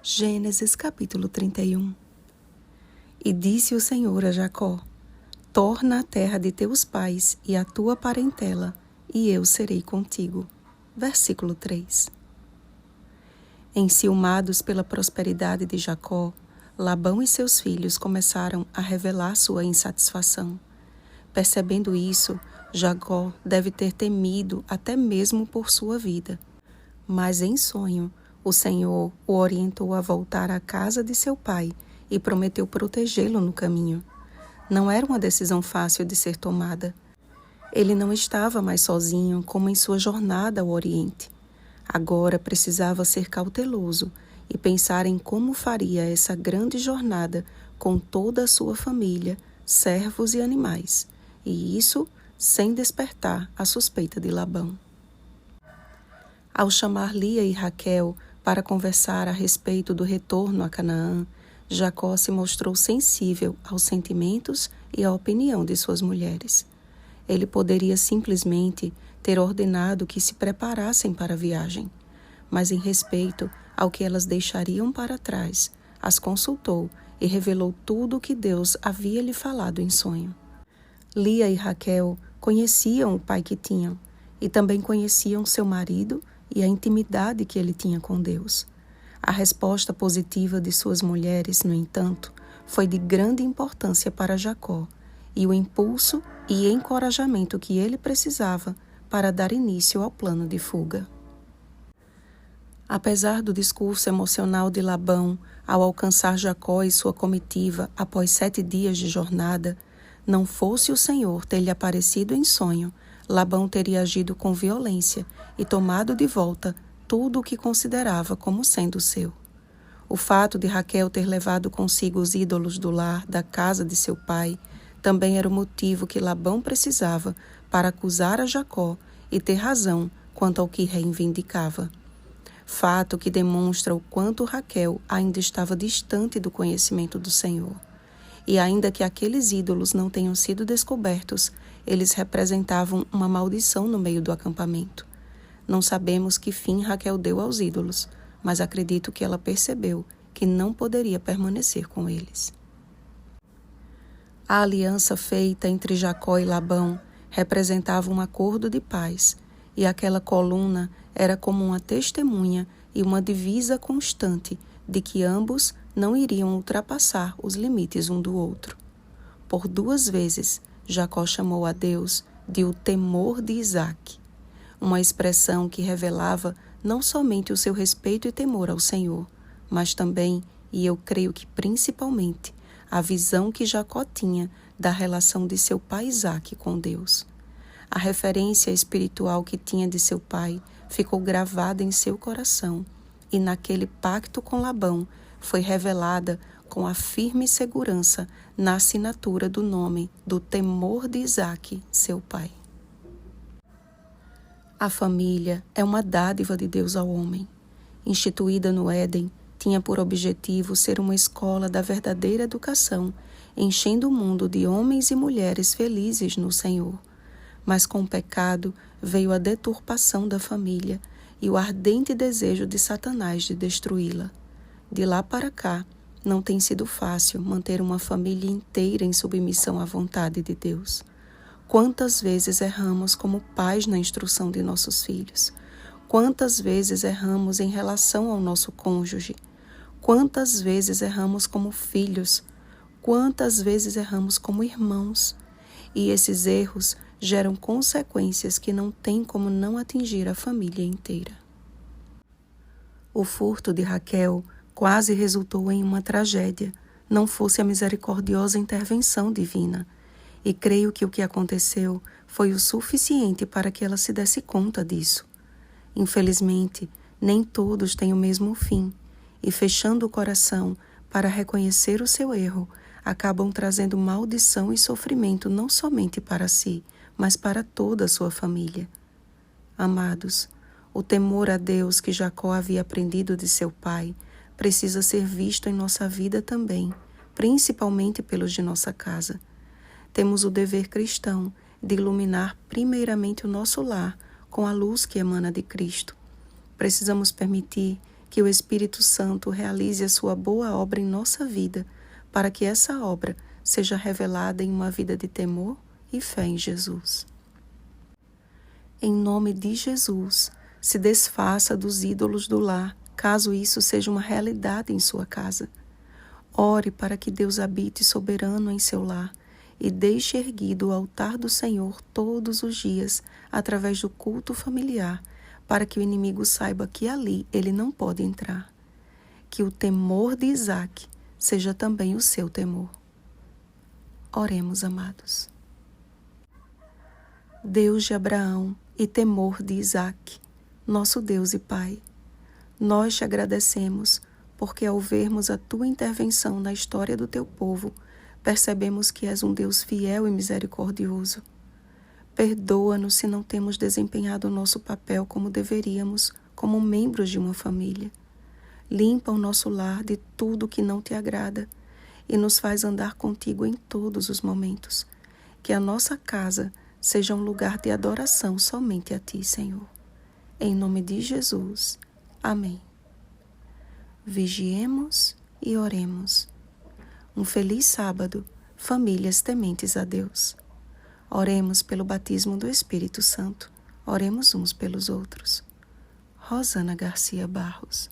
Gênesis capítulo 31. E disse o Senhor a Jacó: torna a terra de teus pais e a tua parentela, e eu serei contigo. Versículo 3. Enciumados pela prosperidade de Jacó, Labão e seus filhos começaram a revelar sua insatisfação. Percebendo isso, Jacó deve ter temido até mesmo por sua vida. Mas em sonho, o Senhor o orientou a voltar à casa de seu pai e prometeu protegê-lo no caminho. Não era uma decisão fácil de ser tomada. Ele não estava mais sozinho como em sua jornada ao Oriente. Agora precisava ser cauteloso e pensar em como faria essa grande jornada com toda a sua família, servos e animais, e isso sem despertar a suspeita de Labão. Ao chamar Lia e Raquel para conversar a respeito do retorno a Canaã, Jacó se mostrou sensível aos sentimentos e à opinião de suas mulheres. Ele poderia simplesmente ter ordenado que se preparassem para a viagem, mas em respeito ao que elas deixariam para trás, as consultou e revelou tudo o que Deus havia lhe falado em sonho. Lia e Raquel conheciam o pai que tinham e também conheciam seu marido e a intimidade que ele tinha com Deus. A resposta positiva de suas mulheres, no entanto, foi de grande importância para Jacó e o impulso e encorajamento que ele precisava para dar início ao plano de fuga. Apesar do discurso emocional de Labão ao alcançar Jacó e sua comitiva após 7 dias de jornada, não fosse o Senhor ter lhe aparecido em sonho, Labão teria agido com violência e tomado de volta tudo o que considerava como sendo seu. O fato de Raquel ter levado consigo os ídolos do lar da casa de seu pai também era o motivo que Labão precisava para acusar a Jacó e ter razão quanto ao que reivindicava. Fato que demonstra o quanto Raquel ainda estava distante do conhecimento do Senhor. E ainda que aqueles ídolos não tenham sido descobertos, eles representavam uma maldição no meio do acampamento. Não sabemos que fim Raquel deu aos ídolos, mas acredito que ela percebeu que não poderia permanecer com eles. A aliança feita entre Jacó e Labão representava um acordo de paz, e aquela coluna era como uma testemunha e uma divisa constante de que ambos não iriam ultrapassar os limites um do outro. Por 2 vezes, Jacó chamou a Deus de o temor de Isaque, uma expressão que revelava não somente o seu respeito e temor ao Senhor, mas também, e eu creio que principalmente, a visão que Jacó tinha da relação de seu pai Isaque com Deus. A referência espiritual que tinha de seu pai ficou gravada em seu coração, e naquele pacto com Labão foi revelada com a firme segurança na assinatura do nome do temor de Isaque, seu pai. A família é uma dádiva de Deus ao homem. Instituída no Éden, tinha por objetivo ser uma escola da verdadeira educação, enchendo o mundo de homens e mulheres felizes no Senhor. Mas com o pecado veio a deturpação da família e o ardente desejo de Satanás de destruí-la. De lá para cá, não tem sido fácil manter uma família inteira em submissão à vontade de Deus. Quantas vezes erramos como pais na instrução de nossos filhos? Quantas vezes erramos em relação ao nosso cônjuge? Quantas vezes erramos como filhos? Quantas vezes erramos como irmãos? E esses erros geram consequências que não têm como não atingir a família inteira. O furto de Raquel quase resultou em uma tragédia, não fosse a misericordiosa intervenção divina. E creio que o que aconteceu foi o suficiente para que ela se desse conta disso. Infelizmente, nem todos têm o mesmo fim, e fechando o coração para reconhecer o seu erro, acabam trazendo maldição e sofrimento não somente para si, mas para toda a sua família. Amados, o temor a Deus que Jacó havia aprendido de seu pai precisa ser visto em nossa vida também, principalmente pelos de nossa casa. Temos o dever cristão de iluminar primeiramente o nosso lar com a luz que emana de Cristo. Precisamos permitir Que o Espírito Santo realize a sua boa obra em nossa vida, para que essa obra seja revelada em uma vida de temor e fé em Jesus. Em nome de Jesus, se desfaça dos ídolos do lar, caso isso seja uma realidade em sua casa. Ore para que Deus habite soberano em seu lar e deixe erguido o altar do Senhor todos os dias, através do culto familiar, para que o inimigo saiba que ali ele não pode entrar. Que o temor de Isaque seja também o seu temor. Oremos, amados. Deus de Abraão e temor de Isaque, nosso Deus e Pai, nós te agradecemos porque ao vermos a tua intervenção na história do teu povo, percebemos que és um Deus fiel e misericordioso. Perdoa-nos se não temos desempenhado o nosso papel como deveríamos, como membros de uma família. Limpa o nosso lar de tudo que não te agrada e nos faz andar contigo em todos os momentos. Que a nossa casa seja um lugar de adoração somente a ti, Senhor. Em nome de Jesus. Amém. Vigiemos e oremos. Um feliz sábado, famílias tementes a Deus. Oremos pelo batismo do Espírito Santo. Oremos uns pelos outros. Rosana Garcia Barros.